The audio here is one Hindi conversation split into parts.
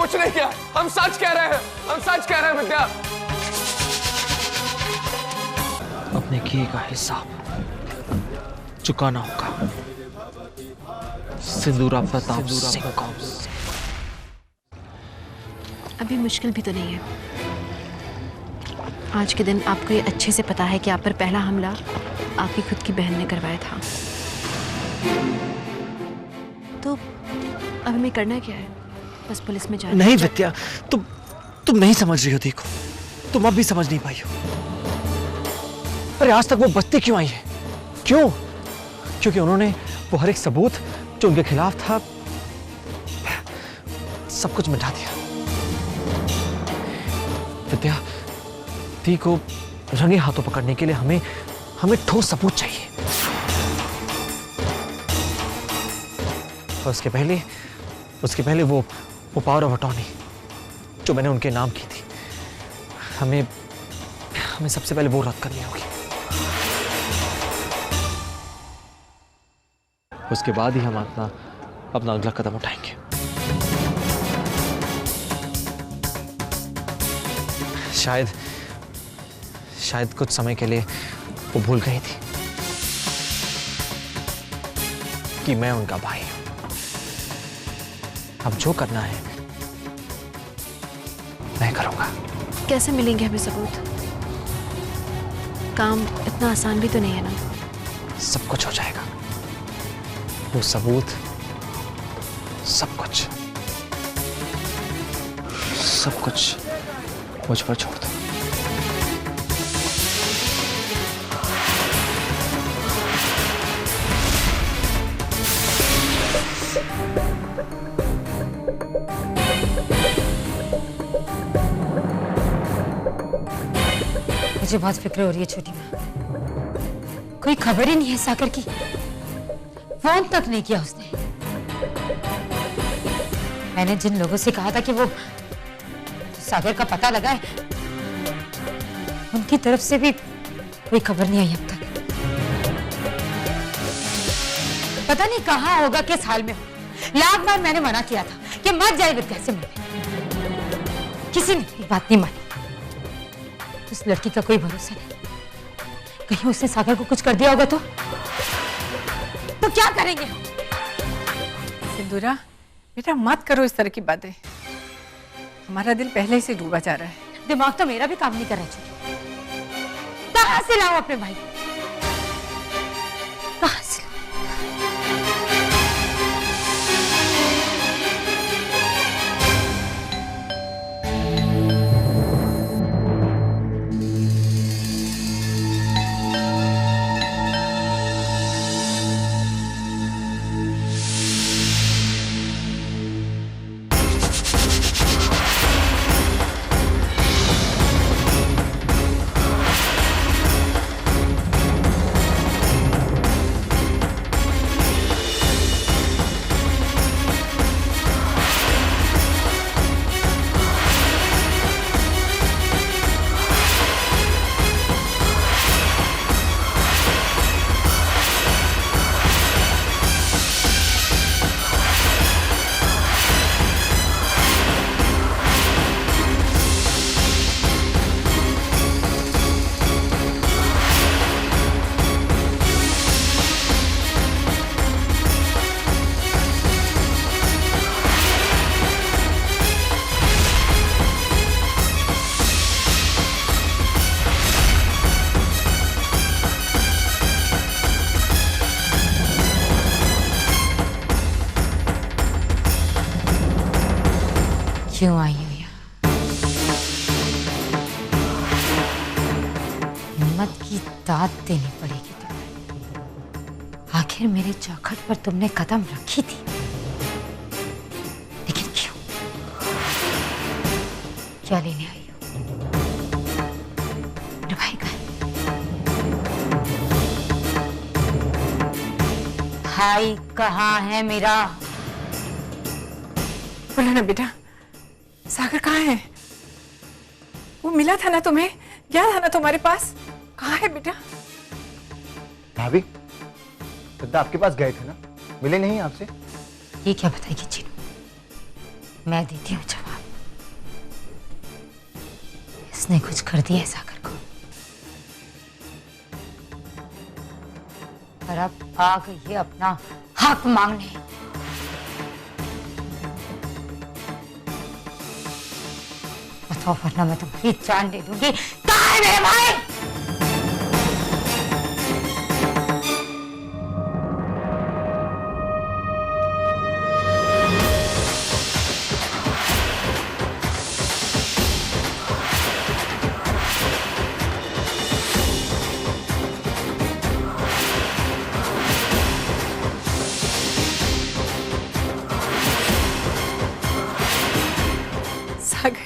कुछ नहीं किया, हम सच कह रहे हैं, हम सच कह रहे हैं विद्या। अपने किए का हिसाब चुकाना होगा सिंदूरा प्रताप सिंह को। अभी मुश्किल भी तो नहीं है। आज के दिन आपको ये अच्छे से पता है कि आप पर पहला हमला आपकी खुद की बहन ने करवाया था। तो अब हमें करना क्या है? बस पुलिस में जाना। नहीं विद्या, तुम नहीं समझ रही हो। देखो, तुम अब भी समझ नहीं पाई हो। अरे आज तक वो बचती क्यों आई है? क्यों? क्योंकि उन्होंने वो हर एक सबूत जो उनके खिलाफ था सब कुछ मिटा दिया। विद्या, दी को रंगे हाथों पकड़ने के लिए हमें ठोस सबूत चाहिए। और उसके पहले वो पावर ऑफ अटॉर्नी जो मैंने उनके नाम की थी, हमें सबसे पहले वो रद्द करनी होगी। उसके बाद ही हम अपना अगला कदम उठाएंगे। शायद कुछ समय के लिए वो भूल गई थी कि मैं उनका भाई हूं। अब जो करना है मैं करूंगा। कैसे मिलेंगे हमें सबूत? काम इतना आसान भी तो नहीं है ना। सब कुछ हो जाएगा। वो सबूत, सब कुछ मुझ पर छोड़ दो। मुझे बहुत फिक्र हो रही है छोटी माँ। कोई खबर ही नहीं है सागर की। फोन तक नहीं किया उसने। मैंने जिन लोगों से कहा था कि वो सागर का पता लगाए, उनकी तरफ से भी कोई खबर नहीं आई अब तक। पता नहीं कहाँ होगा, किस हाल में हो। लाख बार मैंने मना किया था कि मत जाए विद्या से मिलने। किसी ने मेरी बात नहीं मानी। उस लड़की का कोई भरोसा नहीं। कहीं उसने सागर को कुछ कर दिया होगा तो क्या करेंगे? सिंदूरा बेटा, मत करो इस तरह की बातें। हमारा दिल पहले ही से डूबा जा रहा है। दिमाग तो मेरा भी काम नहीं कर रहा है। कहां से लाऊं अपने भाई? कहां से? क्यों आई हो यहाँ? हिम्मत की दाद देनी पड़ेगी तुम्हें। आखिर मेरे चौखट पर तुमने कदम रखी थी, लेकिन क्यों? क्या लेने आई हो? मेरे भाई का भाई कहाँ है मेरा? बोला ना बेटा, सागर कहाँ है? वो मिला था ना तुम्हें, गया था ना तुम्हारे पास? कहाँ है बेटा? भाभी, सिद्धा आपके पास गए थे ना, मिले नहीं आपसे? ये क्या बताएगी चीनू? मैं देती हूँ जवाब। उसने कुछ कर दिया है सागर को, और अब आ गई है अपना हक मांगने। बताओ वरना मैं तुम्हारी जान ले दूंगी। कहाँ है मेरे भाई? सागर,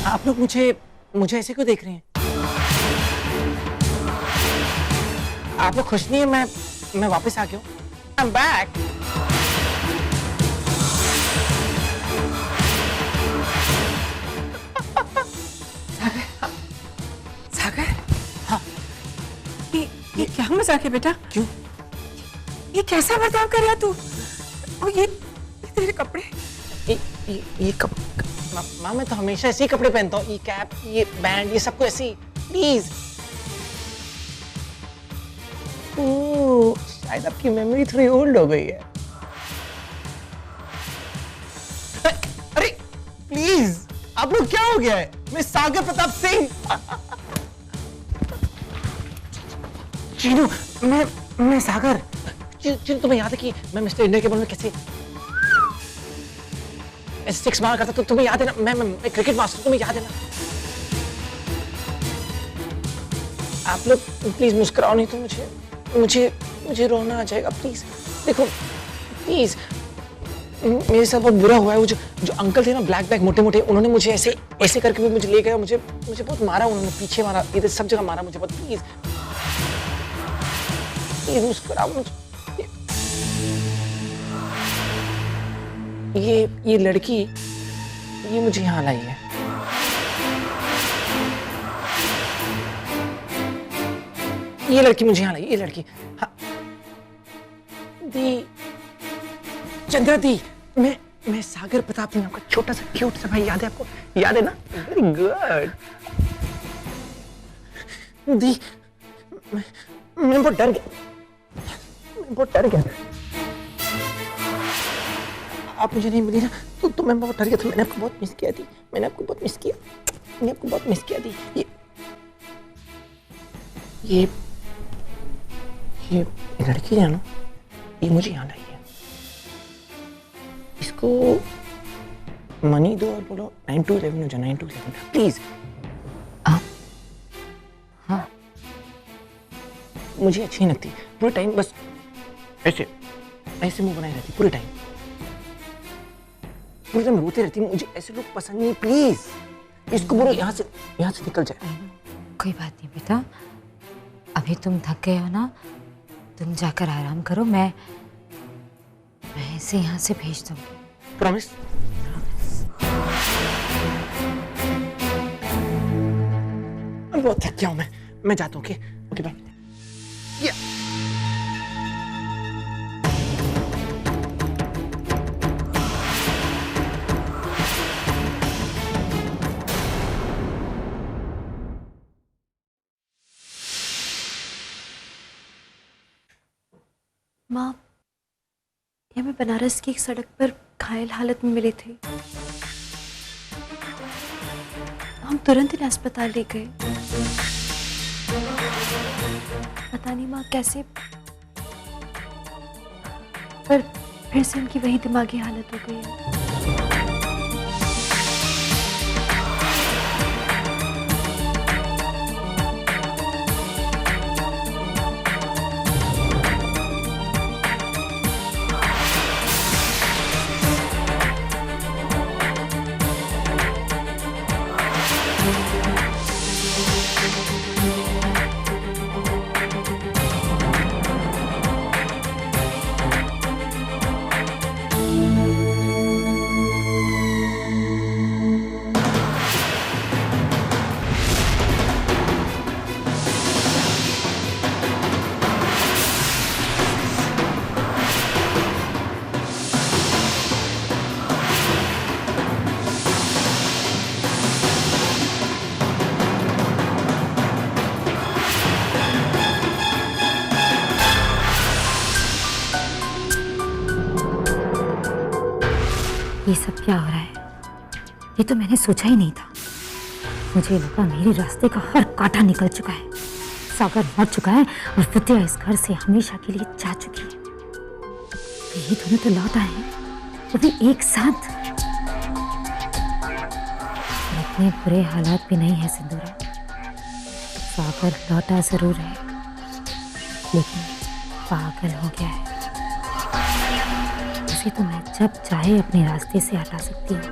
आप लोग मुझे ऐसे क्यों देख रहे हैं? आप लोग खुश नहीं है मैं वापस आ गया हूँ? I'm back. सागर, हाँ। ये क्या मजाक है बेटा? क्यों? ये कैसा बर्ताव कर रहा तू? और ये तेरे कपड़े। ये माँ मैं तो हमेशा ऐसे ही कपड़े पहनता हूँ। ये कैप, ये बैंड, ये सबको ऐसे ही। प्लीज। शायद आपकी मेमोरी थोड़ी ओल्ड हो गई है। अरे प्लीज, आप लोग क्या हो गया है? मैं सागर प्रताप सिंह। चीनू, मैं सागर। चीनू तुम्हें याद है कि मैं मिस्टर इंडिया के बॉल में कैसे सिक्स मार करता? तो तुम्हें याद है ना? मैं क्रिकेट मास्टर, तुम्हें याद है ना? आप लोग प्लीज मुस्कुराओ, नहीं तो मुझे रोना आ जाएगा। प्लीज देखो, प्लीज। मेरे साथ बहुत बुरा हुआ है। वो जो अंकल थे ना, ब्लैक बैग मोटे मोटे, उन्होंने मुझे ऐसे करके भी मुझे ले गए। मुझे बहुत मारा उन्होंने, पीछे मारा, इधर सब जगह मारा मुझे बहुत। प्लीज प्लीज मुस्कुराओ मुझे। ये लड़की, ये मुझे यहाँ लाई है। ये लड़की मुझे यहाँ लाई, ये लड़की। हाँ। दी, चंद्रा दी, मैं सागर प्रताप सिंह, आपका छोटा सा क्यूट सा भाई। याद है आपको? याद है ना? Very good. दी, मैं बहुत डर गया। आप मुझे नहीं मिली ना, तो मैं बहुत डर गया था। मैंने आपको बहुत मिस किया थी। मैंने आपको बहुत मिस किया थी। ये लड़की है ना, ये मुझे यहाँ लाई है। इसको मनी दो और बोलो 9 to 11 हो जाए। 9 to 11 प्लीज। हाँ, मुझे अच्छी नहीं लगती। पूरे टाइम बस ऐसे मुंह बनाई रहती पूरे टाइम रोती रहती। मुझे ऐसे लोग पसंद नहीं। प्लीज इसको बोलो यहाँ से निकल जाए। कोई बात नहीं बेटा, अभी तुम थक गए हो ना, तुम जाकर आराम करो। मैं इसे यहाँ से भेज दूंगी। प्रॉमिस? बहुत थक गया हूँ मैं जाता हूँ। Okay bye. माँ, ये मैं बनारस की एक सड़क पर घायल हालत में मिले थे। हम तुरंत इन्हें अस्पताल ले गए। पता नहीं माँ कैसे, पर फिर से उनकी वही दिमागी हालत हो गई है। ये सब क्या हो रहा है? ये तो मैंने सोचा ही नहीं था। मुझे लगा मेरे रास्ते का हर कांटा निकल चुका है, सागर मर चुका है और विद्या इस घर से हमेशा के लिए जा चुकी है। ये दोनों तो लौट आए हैं, वो भी एक साथ। इतने बुरे हालात भी नहीं है सिंदूरा। सागर लौटा जरूर है, लेकिन पागल हो गया है। उसे तो मैं जब चाहे अपने रास्ते से हटा सकती हूँ,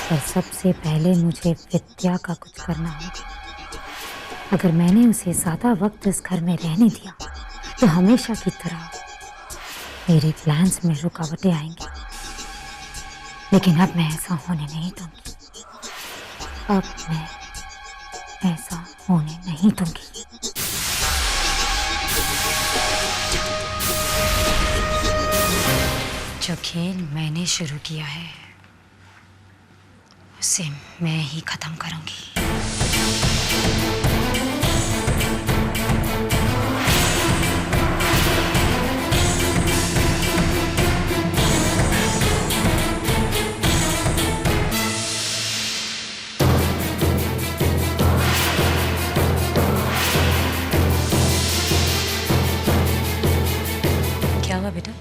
पर सबसे पहले मुझे विद्या का कुछ करना होगा। अगर मैंने उसे ज्यादा वक्त इस घर में रहने दिया तो हमेशा की तरह मेरे प्लान्स में रुकावटें आएंगी। लेकिन अब मैं ऐसा होने नहीं दूंगी। अब मैं ऐसा होने नहीं दूंगी। जो खेल मैंने शुरू किया है उसे मैं ही खत्म करूंगी। क्या हुआ बेटा?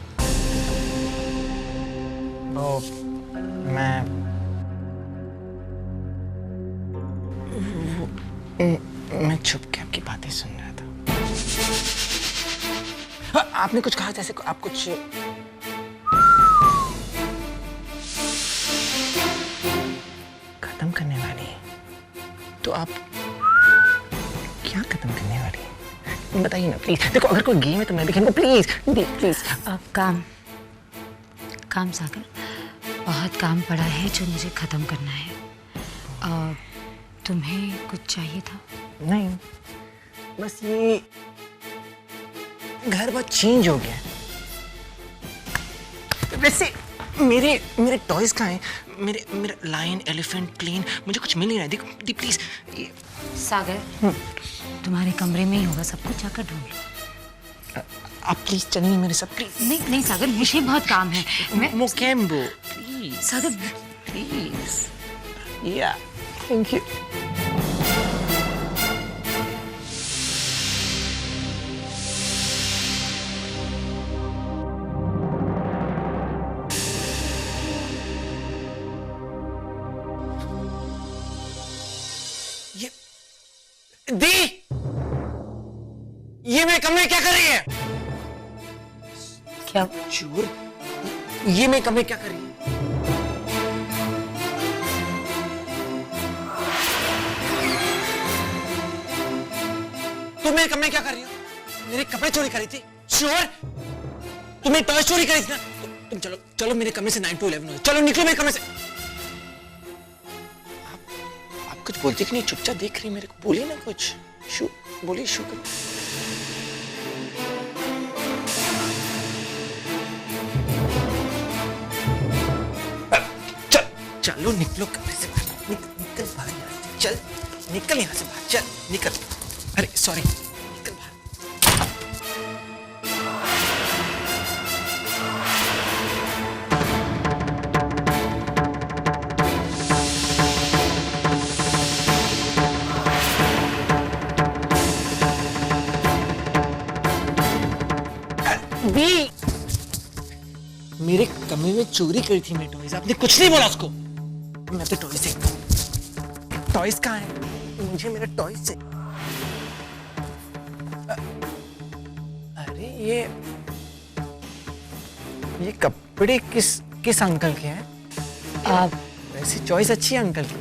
मैं छुप के आपकी बातें सुन रहा था। हाँ, आपने कुछ कहा जैसे आप कुछ खत्म करने वाली है। तो आप क्या खत्म करने वाली है? बताइए ना प्लीज। देखो अगर कोई गेम है तो मैं भी खेलूंगा। Please please. अब काम सागर, बहुत काम पड़ा है जो मुझे खत्म करना है। तुम्हें कुछ चाहिए था? नहीं, बस ये घर बहुत चेंज हो गया है। वैसे मेरे टॉयज कहाँ हैं? मेरा लायन, एलिफेंट, प्लेन, मुझे कुछ मिल नहीं रहा है। देखो प्लीज। सागर, तुम्हारे कमरे में ही होगा सब कुछ, जाकर ढूंढ लो। आप प्लीज चलिए मेरे साथ प्लीज। नहीं सागर, मुझे बहुत काम है। मोकेम्बो प्लीज। Sagar please. या थैंक यू। ये मेरे कमरे क्या कर रही है? क्या? चोर, ये मेरे कमरे क्या कर रही है? तुम मेरे कमरे क्या कर रही हो? मेरे कपड़े चोरी करी थी? चोर, तुम मेरी टॉय चोरी करी थी ना? तुम चलो मेरे कमरे से 9 to 11 हो। चलो निकलो मेरे कमरे से। आप कुछ बोलती कि नहीं? चुपचाप देख रही मेरे को। बोलिए ना कुछ। बोलिए शुक्र। चलो निकलो कमरे से बाहर। निकल बाहर यहाँ से। चल निकल यहाँ से बाहर। चल निकल। अरे सॉरी, निकल बाहर। दी मेरे कमरे में चोरी करी थी मेरे टॉयज। आपने कुछ नहीं बोला उसको। मैं तो टॉयज देखता हूँ। टॉयज कहाँ है? मुझे मेरे टॉयज से। अरे ये कपड़े किस अंकल के हैं? आप वैसे चॉइस अच्छी है अंकल की,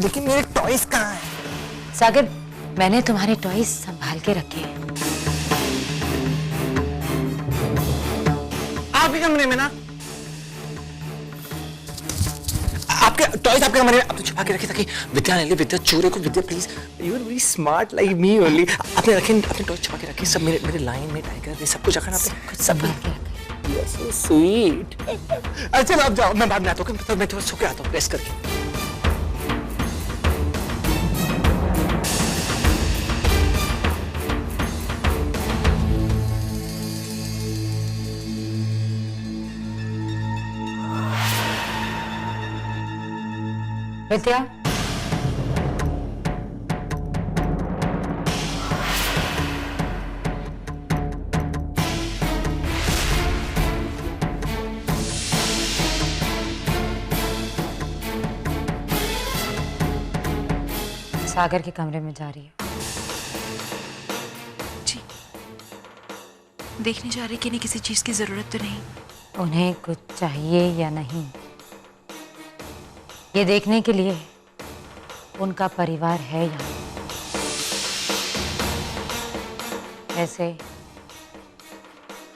लेकिन मेरे टॉयज कहाँ हैं? सागर, मैंने तुम्हारे टॉयज संभाल के रखे हैं। आपके कमरे में ना? आपके टॉयज आपके कमरे में आप तो छुपा के रखे ताकि विद्या ले ले। विद्या चोरी को। Vidya please, you are very smart like me only. आपने रखे, अपने टॉयज छुपा के रखे सब। मेरे लाइन में टाइगर, सब कुछ रखा ना आपने। सब संभाल के रखे। You are so sweet. अच्छा आप जाओ, मैं बाद में आता हूँ। मैं थोड़ा सो के आता हूँ रेस्ट करके। विद्या, सागर के कमरे में जा रही है। जी, देखने जा रही कि नहीं, किसी चीज की जरूरत तो नहीं? उन्हें कुछ चाहिए या नहीं, ये देखने के लिए उनका परिवार है यहाँ। ऐसे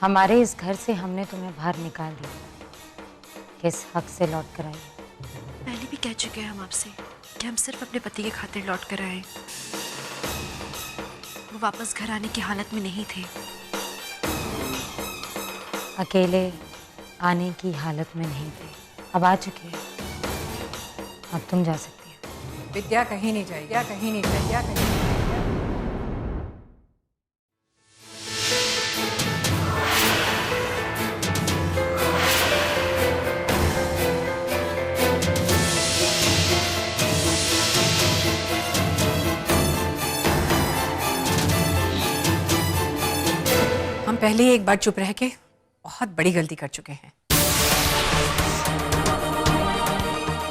हमारे इस घर से हमने तुम्हें बाहर निकाल दिया, किस हक से लौट कर आई? पहले भी कह चुके हैं हम आपसे कि हम सिर्फ अपने पति के खातिर लौट कर आए। वो वापस घर आने की हालत में नहीं थे। अकेले आने की हालत में नहीं थे, अब आ चुके हैं, अब तुम जा सकती हो। विद्या कहीं नहीं जाएगी, विद्या कहीं नहीं जाएगी, विद्या कहीं नहीं जाएगी। हम पहले ही एक बार चुप रह के बहुत बड़ी गलती कर चुके हैं।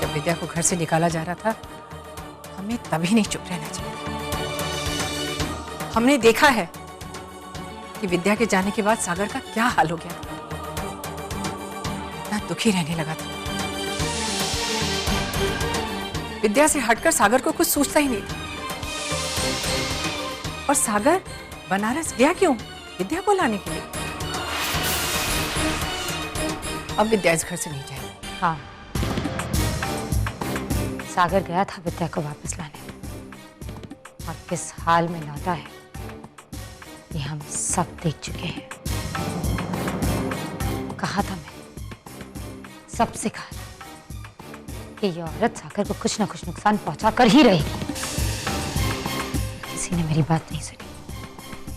जब विद्या को घर से निकाला जा रहा था, हमें तभी नहीं चुप रहना चाहिए। हमने देखा है कि विद्या के जाने के बाद सागर का क्या हाल हो गया, इतना दुखी रहने लगा था। विद्या से हटकर सागर को कुछ सोचता ही नहीं था। और सागर बनारस गया क्यों? विद्या को लाने के लिए। अब विद्या इस घर से नहीं जाएगी। हाँ, सागर गया था विद्या को वापस लाने, और किस हाल में लौटा है ये हम सब देख चुके हैं। कहा था मैं, सबसे कहा था कि ये औरत सागर को कुछ ना कुछ नुकसान पहुंचा कर ही रहेगी। किसी ने मेरी बात नहीं सुनी,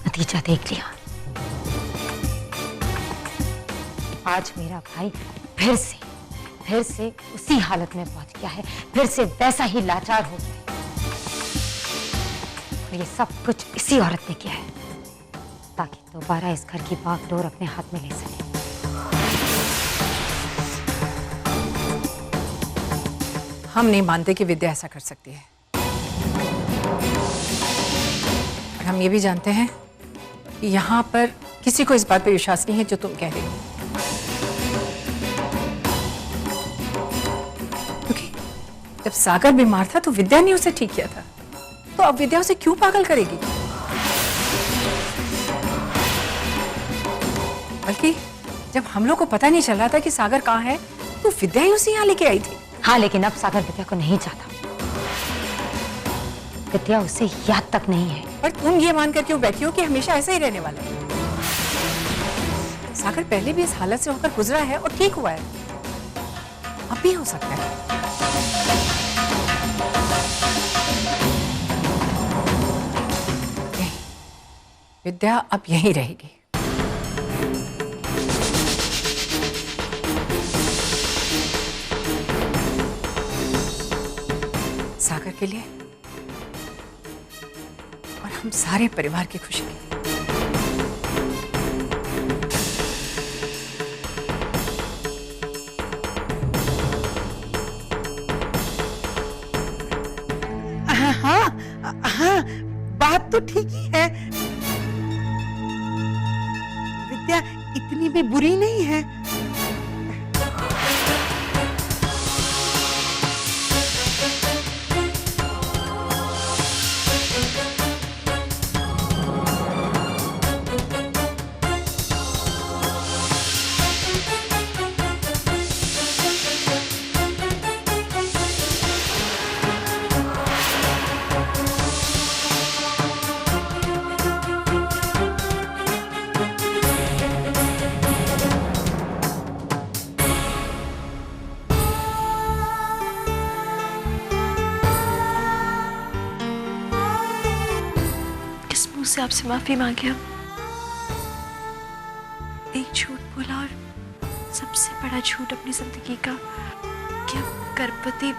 नतीजा देख लिया। आज मेरा भाई फिर से उसी हालत में पहुंच गया है, फिर से वैसा ही लाचार हो गया है। और ये सब कुछ इसी औरत ने किया है, ताकि दोबारा इस घर की बागडोर अपने हाथ में ले सके। हम नहीं मानते कि विद्या ऐसा कर सकती है। और हम ये भी जानते हैं कि यहाँ पर किसी को इस बात पर विश्वास नहीं है जो तुम कह रही हो। क्योंकि जब सागर बीमार था तो विद्या ने उसे ठीक किया था, तो अब विद्या उसे क्यों पागल करेगी? बल्कि जब हम लोग को पता नहीं चल रहा था कि सागर कहाँ है, तो विद्या ही उसे यहाँ लेके आई थी। हाँ, लेकिन अब सागर विद्या को नहीं चाहता। विद्या उसे याद तक नहीं है। पर तुम ये मानकर क्यों बैठी हो कि हमेशा ऐसा ही रहने वाला है? सागर पहले भी इस हालत से होकर गुजरा है और ठीक हुआ है, अब भी हो सकता है। नहीं, विद्या अब यहीं रहेगी। सागर के लिए और हम सारे परिवार की खुशी के लिए। हाँ, बात तो ठीक ही है। विद्या इतनी भी बुरी नहीं है। से आपसे माफी मांगी। अब एक झूठ बोला, और सबसे बड़ा झूठ अपनी जिंदगी का, कि अब गर्भवती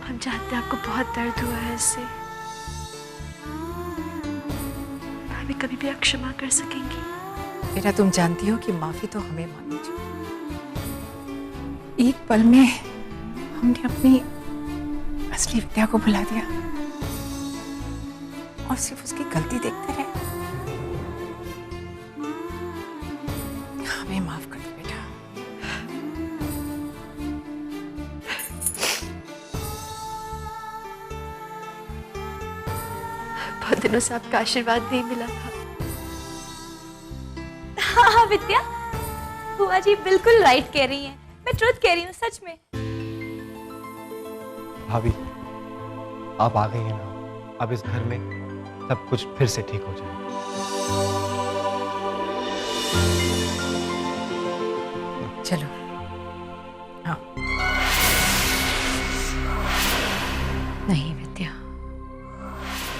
हम जानते हैं आपको बहुत दर्द हुआ है इससे। भाभी कभी भी आप क्षमा कर सकेंगी? बेटा तुम जानती हो कि माफी तो हमें मांगनी चाहिए। एक पल में हमने अपनी असली विद्या को भुला दिया और सिर्फ उसकी गलती देखते रहे। हमें माफ कर दो बेटा। बहुत दिनों से आपका आशीर्वाद नहीं मिला था। हाँ विद्या, बुआ जी बिल्कुल राइट कह रही हैं। मैं ट्रुथ कह रही हूँ, सच में। भाभी आप आ गई हैं ना, अब इस घर में सब कुछ फिर से ठीक हो जाएगा। चलो हाँ। नहीं विद्या,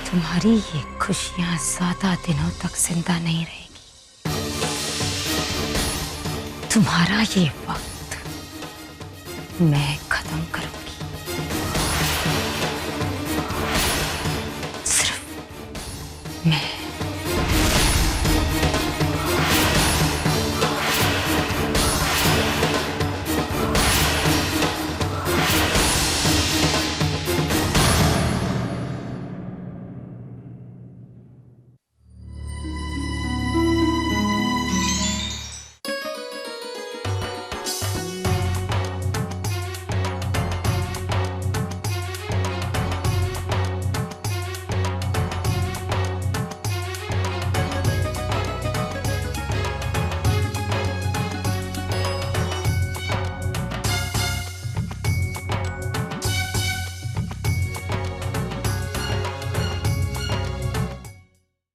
तुम्हारी ये खुशियां ज्यादा दिनों तक जिंदा नहीं रहेगी। तुम्हारा ये वक्त मैं खत्म करूंगा।